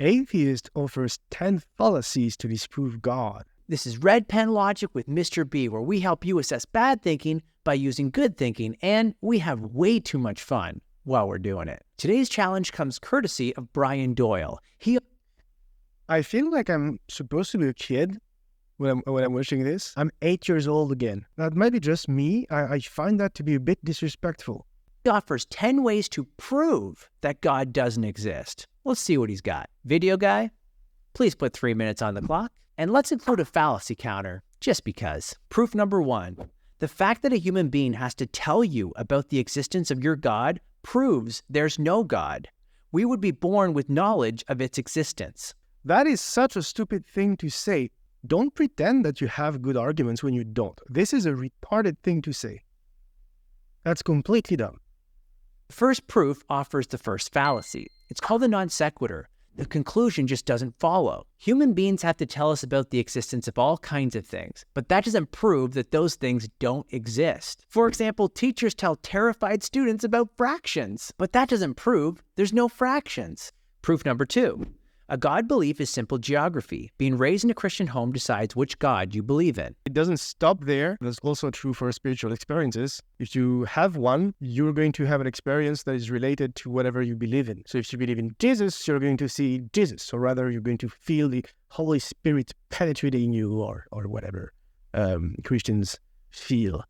Atheist offers 10 fallacies to disprove God. This is Red Pen Logic with Mr. B, where we help you assess bad thinking by using good thinking, and we have way too much fun while we're doing it. Today's challenge comes courtesy of Brian Doyle. I feel like I'm supposed to be a kid when I'm watching this. I'm 8 years old again. That might be just me. I find that to be a bit disrespectful. He offers 10 ways to prove that God doesn't exist. Let's see what he's got. Video guy, please put 3 minutes on the clock. And let's include a fallacy counter, just because. Proof number 1. The fact that a human being has to tell you about the existence of your God proves there's no God. We would be born with knowledge of its existence. That is such a stupid thing to say. Don't pretend that you have good arguments when you don't. This is a retarded thing to say. That's completely dumb. First proof offers the first fallacy. It's called a non sequitur. The conclusion just doesn't follow. Human beings have to tell us about the existence of all kinds of things, but that doesn't prove that those things don't exist. For example, teachers tell terrified students about fractions, but that doesn't prove there's no fractions. Proof number 2. A God belief is simple geography. Being raised in a Christian home decides which God you believe in. It doesn't stop there. That's also true for spiritual experiences. If you have one, you're going to have an experience that is related to whatever you believe in. So if you believe in Jesus, you're going to see Jesus, or rather you're going to feel the Holy Spirit penetrating you, or whatever Christians feel.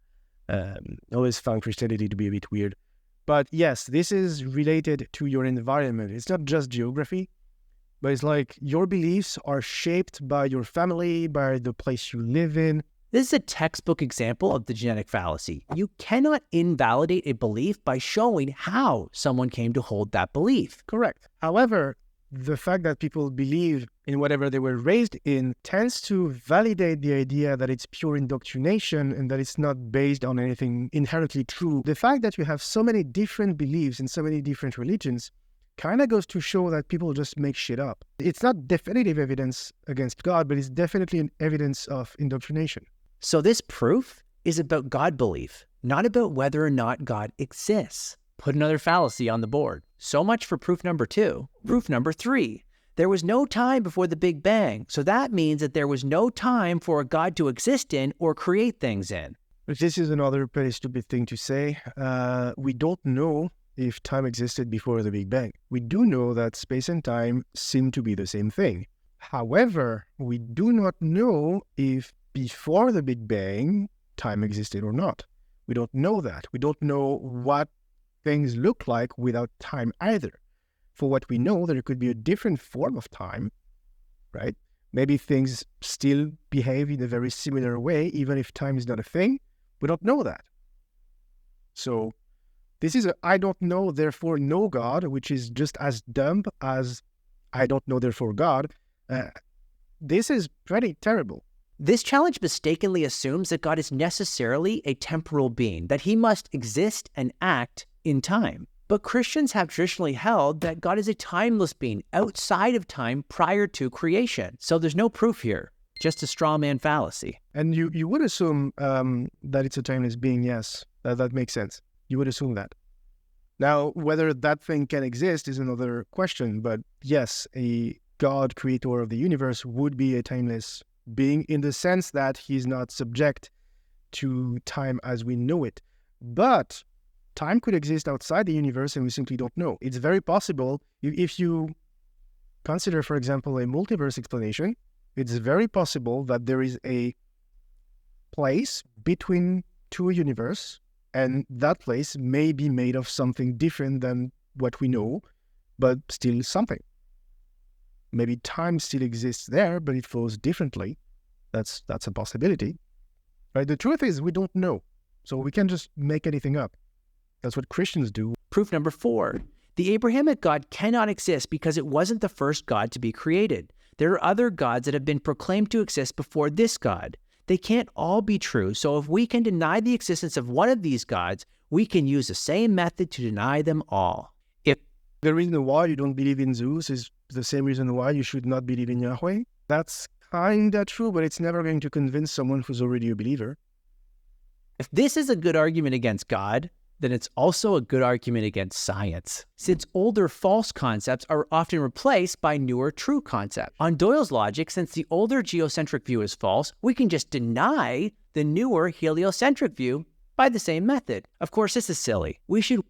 I always found Christianity to be a bit weird. But yes, this is related to your environment. It's not just geography. But it's like your beliefs are shaped by your family, by the place you live in. This is a textbook example of the genetic fallacy. You cannot invalidate a belief by showing how someone came to hold that belief. Correct. However, the fact that people believe in whatever they were raised in tends to validate the idea that it's pure indoctrination and that it's not based on anything inherently true. The fact that you have so many different beliefs in so many different religions kind of goes to show that people just make shit up. It's not definitive evidence against God, but it's definitely an evidence of indoctrination. So this proof is about God belief, not about whether or not God exists. Put another fallacy on the board. So much for proof number 2. Proof number 3. There was no time before the Big Bang, so that means that there was no time for a God to exist in or create things in. But this is another pretty stupid thing to say. We don't know if time existed before the Big Bang. We do know that space and time seem to be the same thing. However, we do not know if before the Big Bang, time existed or not. We don't know that. We don't know what things look like without time either. For what we know, there could be a different form of time, right? Maybe things still behave in a very similar way, even if time is not a thing. We don't know that. So this is a I don't know, therefore no God, which is just as dumb as I don't know, therefore God. This is pretty terrible. This challenge mistakenly assumes that God is necessarily a temporal being, that he must exist and act in time. But Christians have traditionally held that God is a timeless being outside of time prior to creation. So there's no proof here, just a straw man fallacy. And you would assume that it's a timeless being, yes. That makes sense. You would assume that. Now, whether that thing can exist is another question, but yes, a God, creator of the universe, would be a timeless being in the sense that he's not subject to time as we know it. But time could exist outside the universe and we simply don't know. It's very possible, if you consider, for example, a multiverse explanation, it's very possible that there is a place between two universes, and that place may be made of something different than what we know, but still something. Maybe time still exists there, but it flows differently. That's a possibility. Right? The truth is we don't know. So we can't just make anything up. That's what Christians do. Proof number 4. The Abrahamic God cannot exist because it wasn't the first God to be created. There are other gods that have been proclaimed to exist before this God. They can't all be true, so if we can deny the existence of one of these gods, we can use the same method to deny them all. If the reason why you don't believe in Zeus is the same reason why you should not believe in Yahweh, that's kinda true, but it's never going to convince someone who's already a believer. If this is a good argument against God, then it's also a good argument against science, since older false concepts are often replaced by newer true concepts. On Doyle's logic, since the older geocentric view is false, we can just deny the newer heliocentric view by the same method. Of course, this is silly.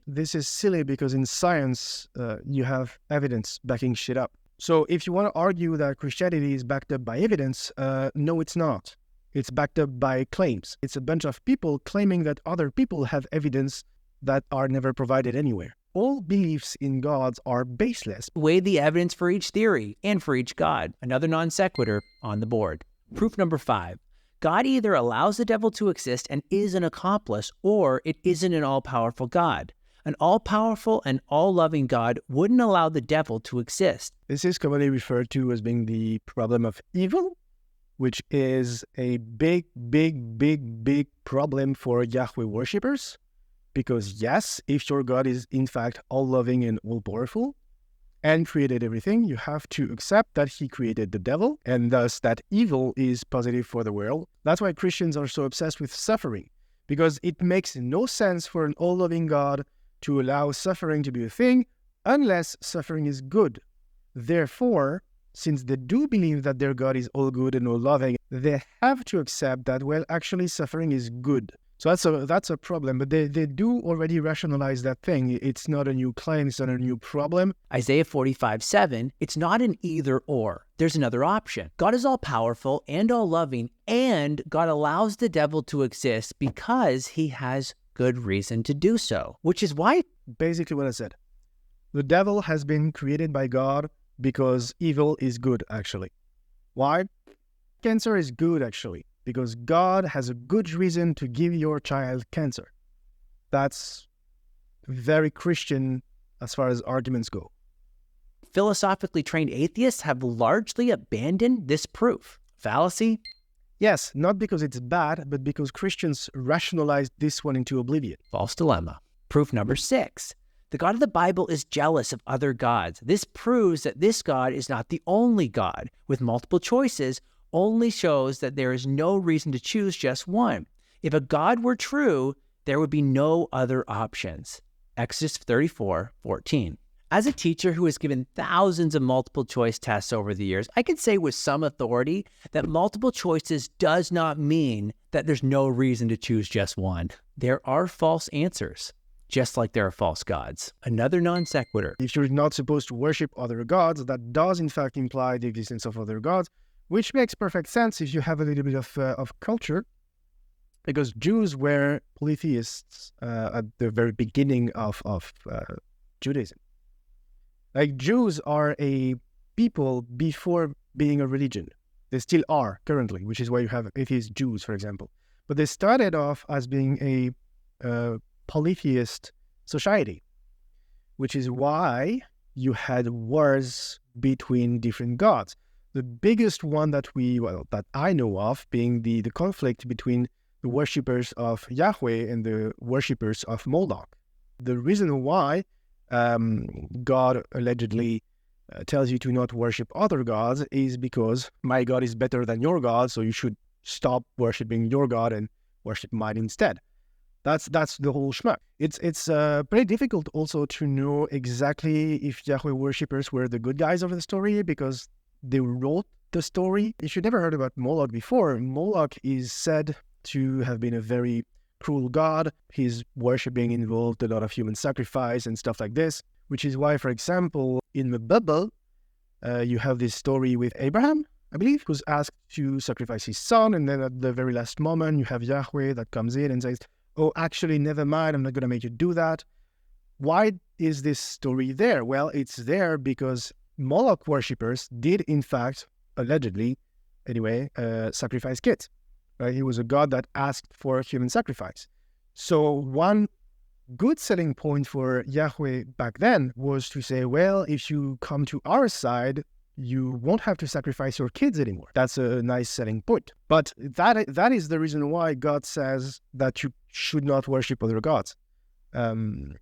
This is silly because in science, you have evidence backing shit up. So if you want to argue that Christianity is backed up by evidence, no, it's not. It's backed up by claims. It's a bunch of people claiming that other people have evidence that are never provided anywhere. All beliefs in gods are baseless. Weigh the evidence for each theory and for each god. Another non sequitur on the board. Proof number 5. God either allows the devil to exist and is an accomplice, or it isn't an all-powerful God. An all-powerful and all-loving God wouldn't allow the devil to exist. This is commonly referred to as being the problem of evil, which is a big problem for Yahweh worshippers. Because yes, if your God is in fact all-loving and all-powerful and created everything, you have to accept that he created the devil, and thus that evil is positive for the world. That's why Christians are so obsessed with suffering, because it makes no sense for an all-loving God to allow suffering to be a thing unless suffering is good. Therefore, since they do believe that their God is all good and all loving, they have to accept that, well, actually suffering is good. So that's a problem, but they do already rationalize that thing. It's not a new claim, it's not a new problem. Isaiah 45:7, it's not an either or. There's another option. God is all powerful and all loving, and God allows the devil to exist because he has good reason to do so, which is why... Basically what I said. The devil has been created by God because evil is good, actually. Why? Cancer is good, actually, because God has a good reason to give your child cancer. That's very Christian as far as arguments go. Philosophically trained atheists have largely abandoned this proof. Fallacy? Yes, not because it's bad, but because Christians rationalized this one into oblivion. False dilemma. Proof number 6. The God of the Bible is jealous of other gods. This proves that this God is not the only God. With multiple choices, only shows that there is no reason to choose just one. If a God were true, there would be no other options. Exodus 34:14. As a teacher who has given thousands of multiple choice tests over the years, I can say with some authority that multiple choices does not mean that there's no reason to choose just one. There are false answers, just like there are false gods. Another non sequitur. If you're not supposed to worship other gods, that does in fact imply the existence of other gods, which makes perfect sense if you have a little bit of culture, because Jews were polytheists at the very beginning of Judaism. Like, Jews are a people before being a religion. They still are currently, which is why you have atheist Jews, for example. But they started off as being a polytheist society, which is why you had wars between different gods. The biggest one that I know of being the conflict between the worshippers of Yahweh and the worshippers of Moloch. The reason why God allegedly tells you to not worship other gods is because my God is better than your God, so you should stop worshiping your God and worship mine instead. That's the whole schmuck. It's pretty difficult also to know exactly if Yahweh worshippers were the good guys of the story because they wrote the story. If you've never heard about Moloch before, Moloch is said to have been a very cruel god. His worshipping involved a lot of human sacrifice and stuff like this, which is why, for example, in the Bible, you have this story with Abraham, I believe, who's asked to sacrifice his son, and then at the very last moment, you have Yahweh that comes in and says, oh, actually, never mind, I'm not going to make you do that. Why is this story there? Well, it's there because Moloch worshippers did, in fact, allegedly, anyway, sacrifice kids. He was a god that asked for human sacrifice. So one good selling point for Yahweh back then was to say, well, if you come to our side, you won't have to sacrifice your kids anymore. That's a nice selling point. But that is the reason why God says that you should not worship other gods. And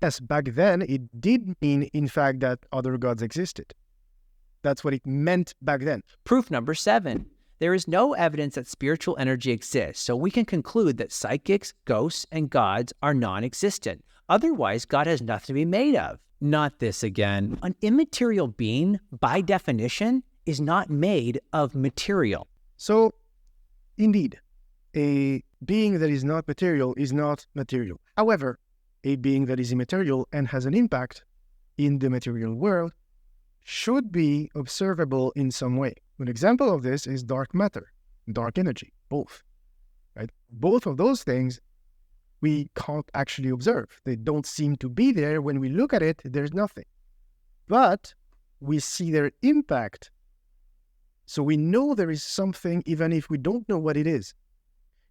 yes, back then, it did mean, in fact, that other gods existed. That's what it meant back then. Proof number 7. There is no evidence that spiritual energy exists, so we can conclude that psychics, ghosts, and gods are non-existent. Otherwise, God has nothing to be made of. Not this again. An immaterial being, by definition, is not made of material. So, indeed, a being that is not material is not material. However, a being that is immaterial and has an impact in the material world should be observable in some way. An example of this is dark matter, dark energy, both. Right? Both of those things we can't actually observe. They don't seem to be there. When we look at it, there's nothing. But we see their impact. So we know there is something even if we don't know what it is.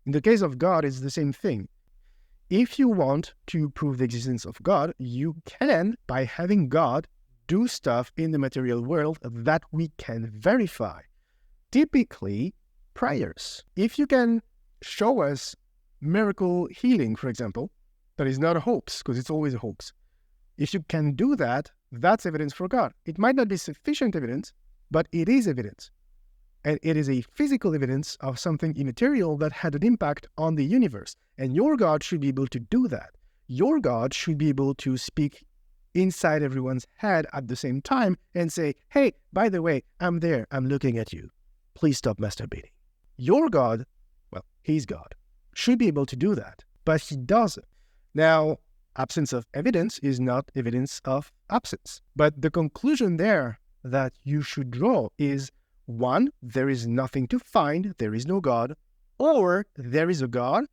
In the case of God, it's the same thing. If you want to prove the existence of God, you can, by having God do stuff in the material world that we can verify. Typically, prayers. If you can show us miracle healing, for example, that is not a hoax, because it's always a hoax. If you can do that, that's evidence for God. It might not be sufficient evidence, but it is evidence. And it is a physical evidence of something immaterial that had an impact on the universe. And your God should be able to do that. Your God should be able to speak inside everyone's head at the same time and say, hey, by the way, I'm there, I'm looking at you. Please stop masturbating. Your God, well, he's God, should be able to do that, but he doesn't. Now, absence of evidence is not evidence of absence. But the conclusion there that you should draw is, one, there is nothing to find, there is no God, or there is a God,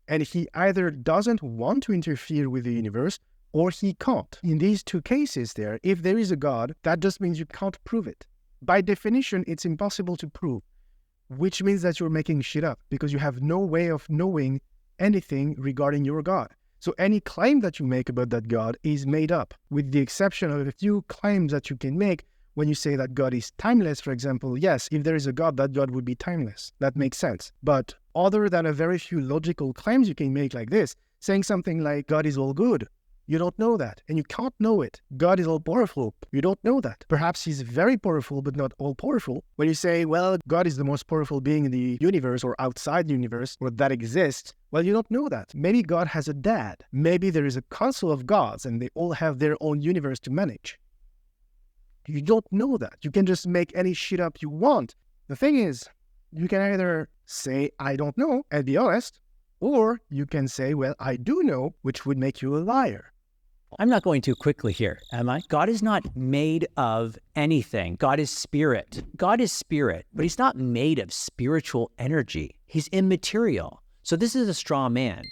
and he either doesn't want to interfere with the universe, or he can't. In these two cases there, if there is a God, that just means you can't prove it. By definition, it's impossible to prove, which means that you're making shit up, because you have no way of knowing anything regarding your God. So any claim that you make about that God is made up, with the exception of a few claims that you can make. When you say that God is timeless, for example, yes, if there is a God, that God would be timeless. That makes sense. But other than a very few logical claims you can make like this, saying something like God is all good, you don't know that, and you can't know it. God is all powerful, you don't know that. Perhaps he's very powerful, but not all powerful. When you say, well, God is the most powerful being in the universe or outside the universe, or that exists, well, you don't know that. Maybe God has a dad. Maybe there is a council of gods, and they all have their own universe to manage. You don't know that. You can just make any shit up you want. The thing is, you can either say, I don't know, and be honest, or you can say, well, I do know, which would make you a liar. I'm not going too quickly here, am I? God is not made of anything. God is spirit. God is spirit, but he's not made of spiritual energy. He's immaterial. So this is a straw man.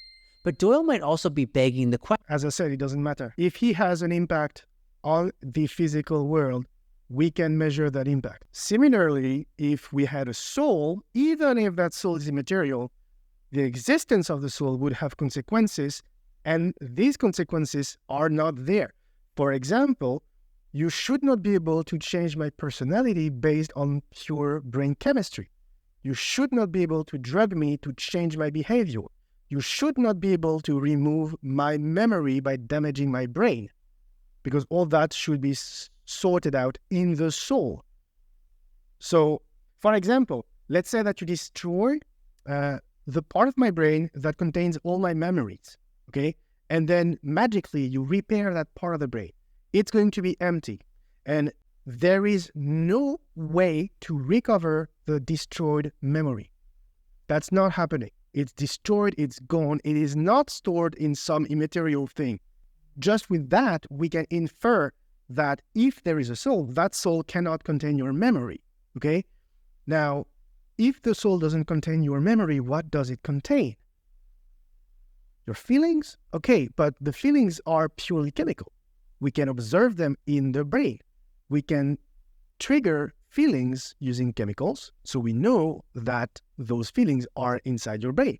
But Doyle might also be begging the question. As I said, it doesn't matter. If he has an impact on the physical world, we can measure that impact. Similarly, if we had a soul, even if that soul is immaterial, the existence of the soul would have consequences, and these consequences are not there. For example, you should not be able to change my personality based on pure brain chemistry. You should not be able to drug me to change my behavior. You should not be able to remove my memory by damaging my brain, because all that should be sorted out in the soul. So, for example, let's say that you destroy the part of my brain that contains all my memories, okay? And then magically you repair that part of the brain. It's going to be empty. And there is no way to recover the destroyed memory. That's not happening. It's destroyed, it's gone. It is not stored in some immaterial thing. Just with that, we can infer that if there is a soul, that soul cannot contain your memory, okay? Now, if the soul doesn't contain your memory, what does it contain? Your feelings? Okay, but the feelings are purely chemical. We can observe them in the brain. We can trigger feelings using chemicals, so we know that those feelings are inside your brain.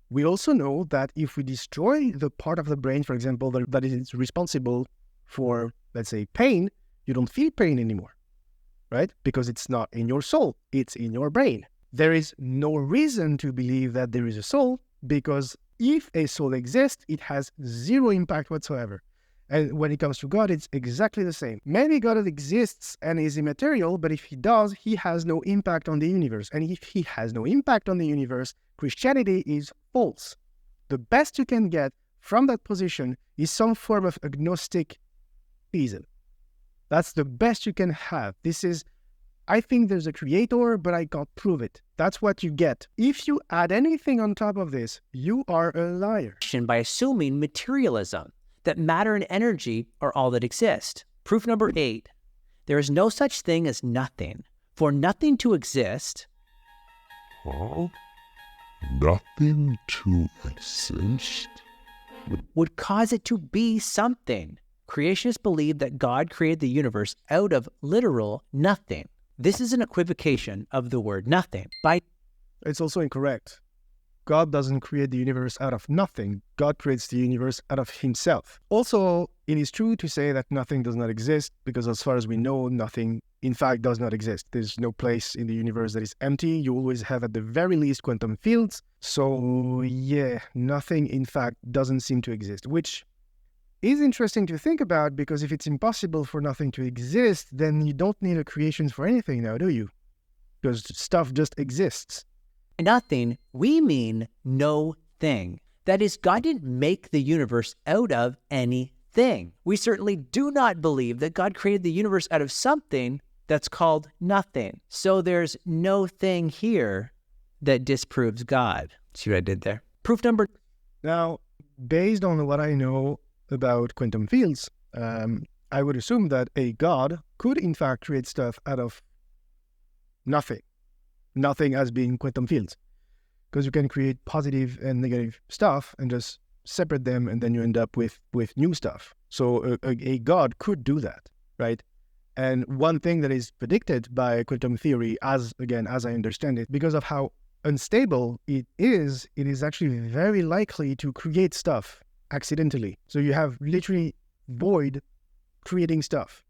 We also know that if we destroy the part of the brain, for example, that is responsible for, let's say, pain, you don't feel pain anymore, right? Because it's not in your soul, it's in your brain. There is no reason to believe that there is a soul, because if a soul exists, it has zero impact whatsoever. And when it comes to God, it's exactly the same. Maybe God exists and is immaterial, but if he does, he has no impact on the universe. And if he has no impact on the universe, Christianity is false. The best you can get from that position is some form of agnostic theism. That's the best you can have. This is, I think there's a creator, but I can't prove it. That's what you get. If you add anything on top of this, you are a liar. By assuming materialism, that matter and energy are all that exist. Proof number 8, there is no such thing as nothing. For nothing to exist... Huh? Nothing to exist? ...would cause it to be something. Creationists believe that God created the universe out of literal nothing. This is an equivocation of the word nothing. It's also incorrect. God doesn't create the universe out of nothing. God creates the universe out of himself. Also, it is true to say that nothing does not exist, because as far as we know, nothing in fact does not exist. There's no place in the universe that is empty. You always have at the very least quantum fields. So yeah, nothing in fact doesn't seem to exist, which is interesting to think about, because if it's impossible for nothing to exist, then you don't need a creation for anything now, do you? Because stuff just exists. Nothing, we mean no thing. That is, God didn't make the universe out of anything. We certainly do not believe that God created the universe out of something that's called nothing. So there's no thing here that disproves God. See what I did there? Proof number... Now, based on what I know about quantum fields, I would assume that a God could in fact create stuff out of nothing. Nothing as being quantum fields, because you can create positive and negative stuff and just separate them, and then you end up with new stuff. So a God could do that, right? And one thing that is predicted by quantum theory, as I understand it, because of how unstable it is actually very likely to create stuff accidentally. So you have literally void creating stuff.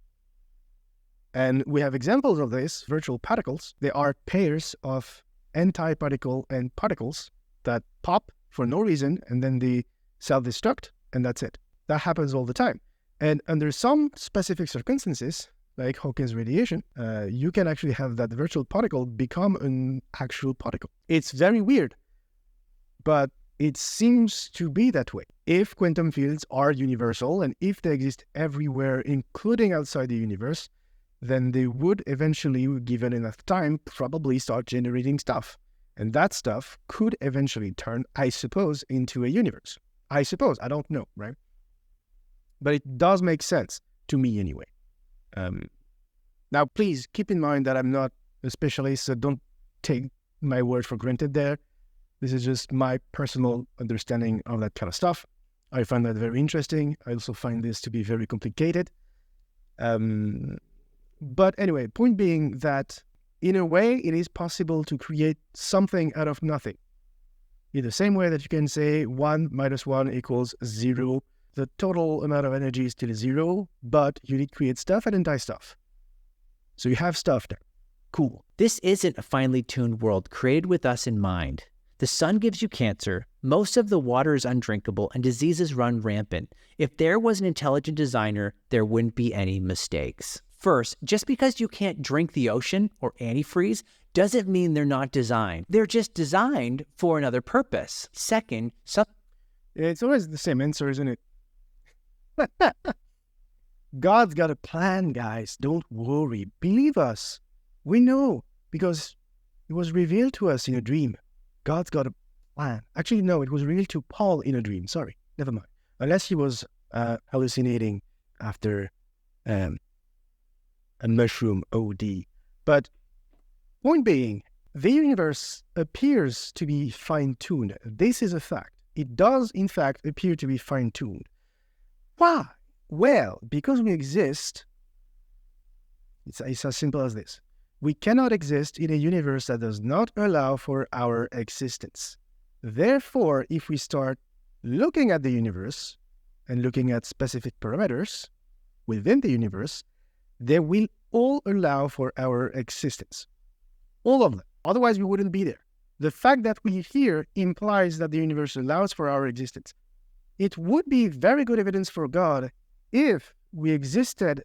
And we have examples of this, virtual particles. They are pairs of antiparticle and particles that pop for no reason, and then they self-destruct, and that's it. That happens all the time. And under some specific circumstances, like Hawking's radiation, you can actually have that virtual particle become an actual particle. It's very weird, but it seems to be that way. If quantum fields are universal, and if they exist everywhere, including outside the universe, then they would eventually, given enough time, probably start generating stuff. And that stuff could eventually turn, I suppose, into a universe. I suppose. I don't know, right? But it does make sense, to me anyway. Now, please keep in mind that I'm not a specialist, so don't take my word for granted there. This is just my personal understanding of that kind of stuff. I find that very interesting. I also find this to be very complicated. But anyway, point being that in a way, it is possible to create something out of nothing. In the same way that you can say 1 minus 1 equals 0. The total amount of energy is still 0, but you need to create stuff and anti-stuff. So you have stuff there. Cool. This isn't a finely tuned world created with us in mind. The sun gives you cancer, most of the water is undrinkable, and diseases run rampant. If there was an intelligent designer, there wouldn't be any mistakes. First, just because you can't drink the ocean or antifreeze doesn't mean they're not designed. They're just designed for another purpose. Second, it's always the same answer, isn't it? God's got a plan, guys. Don't worry. Believe us. We know, because it was revealed to us in a dream. God's got a plan. Actually, no, it was revealed to Paul in a dream. Sorry, never mind. Unless he was hallucinating after a mushroom OD. But point being, the universe appears to be fine-tuned. This is a fact. It does, in fact, appear to be fine-tuned. Why? Well, because we exist, it's as simple as this. We cannot exist in a universe that does not allow for our existence. Therefore, if we start looking at the universe and looking at specific parameters within the universe, they will all allow for our existence. All of them. Otherwise, we wouldn't be there. The fact that we're here implies that the universe allows for our existence. It would be very good evidence for God if we existed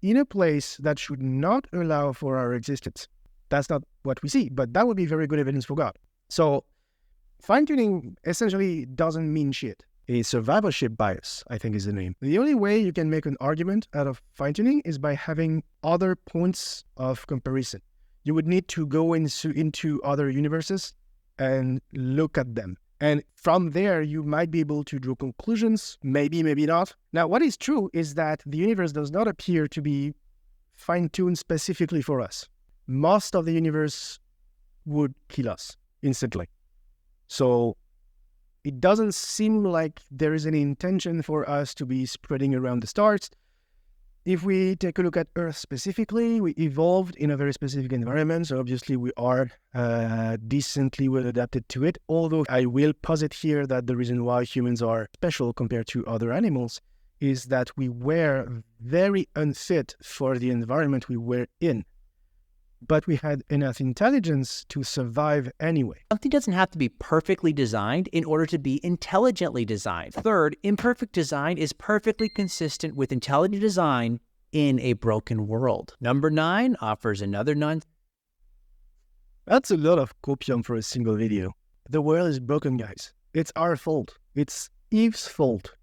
in a place that should not allow for our existence. That's not what we see, but that would be very good evidence for God. So fine-tuning essentially doesn't mean shit. A survivorship bias, I think, is the name. The only way you can make an argument out of fine-tuning is by having other points of comparison. You would need to go into other universes and look at them. And from there, you might be able to draw conclusions, maybe, maybe not. Now, what is true is that the universe does not appear to be fine-tuned specifically for us. Most of the universe would kill us instantly. So it doesn't seem like there is any intention for us to be spreading around the stars. If we take a look at Earth specifically, we evolved in a very specific environment, so obviously we are decently well adapted to it, although I will posit here that the reason why humans are special compared to other animals is that we were very unfit for the environment we were in. But we had enough intelligence to survive anyway. Something doesn't have to be perfectly designed in order to be intelligently designed. Third, imperfect design is perfectly consistent with intelligent design in a broken world. Number 9 offers another That's a lot of copium for a single video. The world is broken, guys. It's our fault. It's Eve's fault.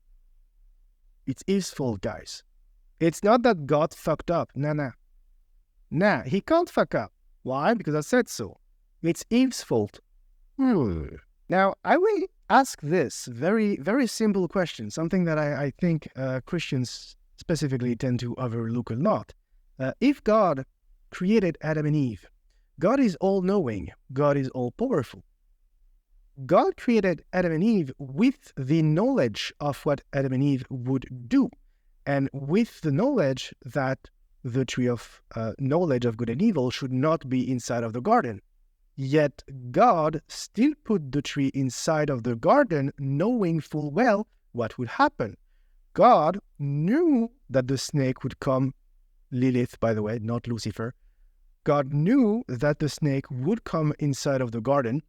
It's Eve's fault, guys. It's not that God fucked up. Nah, he can't fuck up. Why? Because I said so. It's Eve's fault. Now, I will ask this very, very simple question, something that I think Christians specifically tend to overlook a lot. If God created Adam and Eve, God is all-knowing, God is all-powerful. God created Adam and Eve with the knowledge of what Adam and Eve would do, and with the knowledge that the tree of knowledge of good and evil should not be inside of the garden. Yet God still put the tree inside of the garden, knowing full well what would happen. God knew that the snake would come, Lilith, by the way, not Lucifer. God knew that the snake would come inside of the garden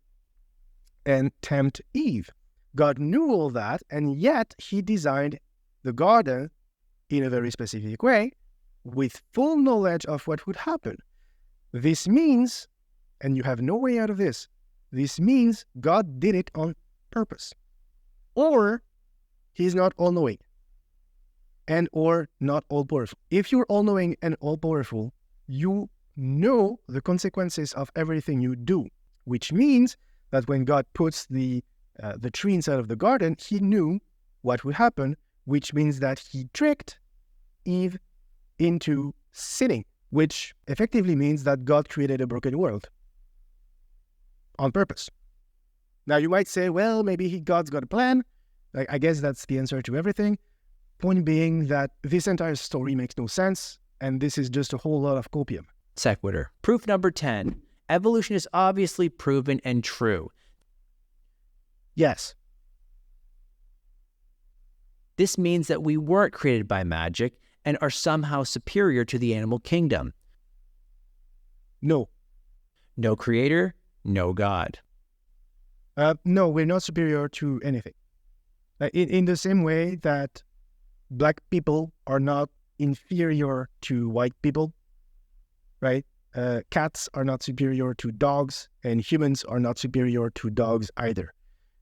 and tempt Eve. God knew all that, and yet he designed the garden in a very specific way, with full knowledge of what would happen. This means, and you have no way out of this, this means God did it on purpose. Or he's not all-knowing and or not all-powerful. If you're all-knowing and all-powerful, you know the consequences of everything you do, which means that when God puts the tree inside of the garden, he knew what would happen, which means that he tricked Eve into sinning, which effectively means that God created a broken world on purpose. Now you might say, well, maybe God's got a plan. I guess that's the answer to everything. Point being that this entire story makes no sense, and this is just a whole lot of copium. sequitur. Proof number 10. Evolution is obviously proven and true. Yes. This means that we weren't created by magic and are somehow superior to the animal kingdom. No. No creator, no God. No, we're not superior to anything. In the same way that black people are not inferior to white people, right? Cats are not superior to dogs, and humans are not superior to dogs either.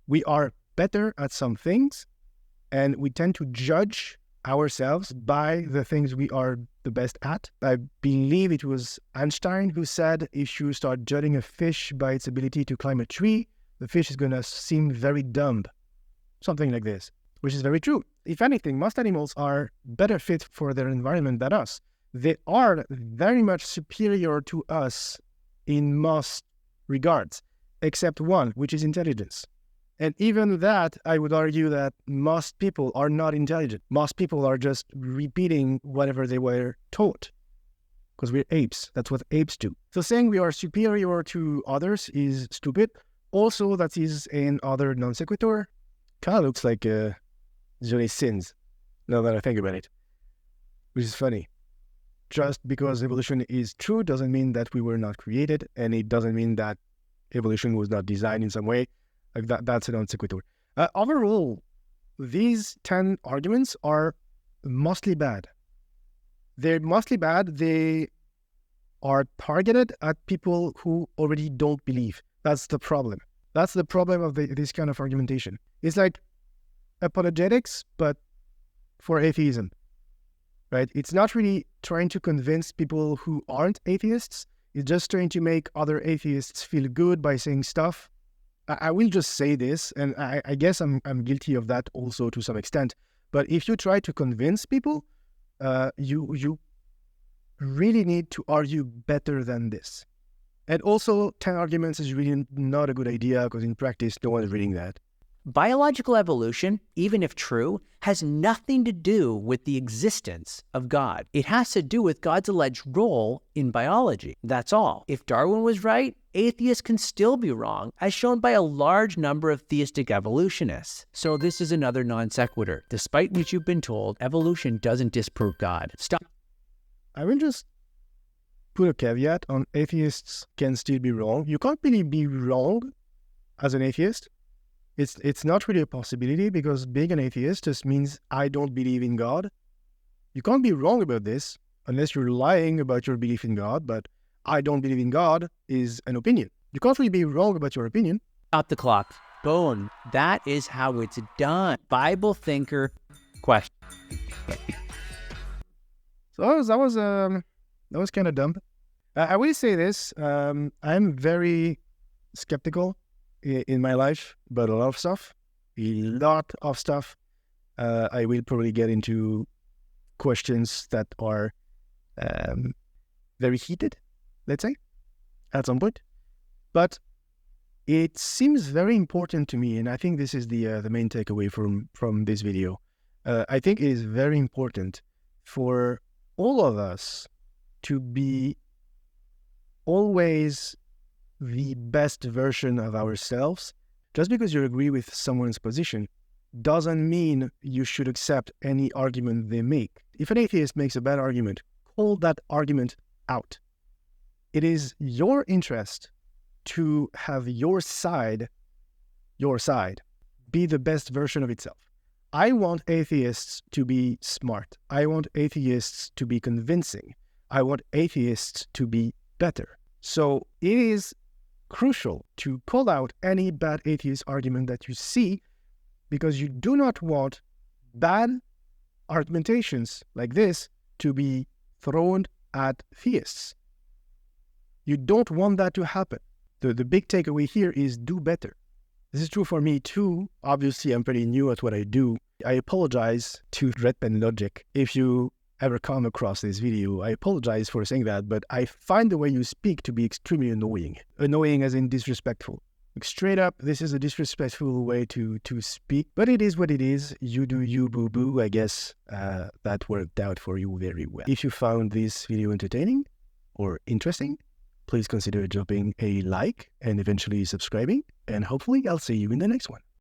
We are better at some things, and we tend to judge ourselves by the things we are the best at. I believe it was Einstein who said, if you start judging a fish by its ability to climb a tree, the fish is going to seem very dumb. Something like this, which is very true. If anything, most animals are better fit for their environment than us. They are very much superior to us in most regards, except one, which is intelligence. And even that, I would argue that most people are not intelligent. Most people are just repeating whatever they were taught, because we're apes. That's what apes do. So saying we are superior to others is stupid. Also, that is another non sequitur. Kind of looks like Johnny Sins, now that I think about it, which is funny. Just because evolution is true doesn't mean that we were not created, and it doesn't mean that evolution was not designed in some way. Like that's a non sequitur. Overall, these 10 arguments are mostly bad. They're mostly bad. They are targeted at people who already don't believe. That's the problem. That's the problem of this kind of argumentation. It's like apologetics, but for atheism, right? It's not really trying to convince people who aren't atheists. It's just trying to make other atheists feel good by saying stuff. I will just say this, and I guess I'm guilty of that also to some extent. But if you try to convince people, you really need to argue better than this. And also, 10 arguments is really not a good idea because in practice, no one is reading that. Biological evolution, even if true, has nothing to do with the existence of God. It has to do with God's alleged role in biology. That's all. If Darwin was right, atheists can still be wrong, as shown by a large number of theistic evolutionists. So this is another non sequitur. Despite what you've been told, evolution doesn't disprove God. Stop. I will just put a caveat on atheists can still be wrong. You can't really be wrong as an atheist. It's not really a possibility because being an atheist just means I don't believe in God. You can't be wrong about this unless you're lying about your belief in God, but I don't believe in God is an opinion. You can't really be wrong about your opinion. Stop the clock. Boom. That is how it's done. Bible thinker question. So that was kind of dumb. I will say this. I'm very skeptical in my life about a lot of stuff. I will probably get into questions that are very heated, let's say, at some point. But it seems very important to me, and I think this is the main takeaway from this video. I think it is very important for all of us to be always the best version of ourselves. Just because you agree with someone's position doesn't mean you should accept any argument they make. If an atheist makes a bad argument, call that argument out. It is your interest to have your side be the best version of itself. I want atheists to be smart. I want atheists to be convincing. I want atheists to be better. So it is crucial to call out any bad atheist argument that you see, because you do not want bad argumentations like this to be thrown at theists. You don't want that to happen. The big takeaway here is do better. This is true for me too. Obviously, I'm pretty new at what I do. I apologize to Red Pen Logic if you ever come across this video. I apologize for saying that, but I find the way you speak to be extremely annoying. Annoying as in disrespectful. Like straight up, this is a disrespectful way to speak, but it is what it is. You do you, boo-boo. I guess that worked out for you very well. If you found this video entertaining or interesting, please consider dropping a like and eventually subscribing, and hopefully I'll see you in the next one.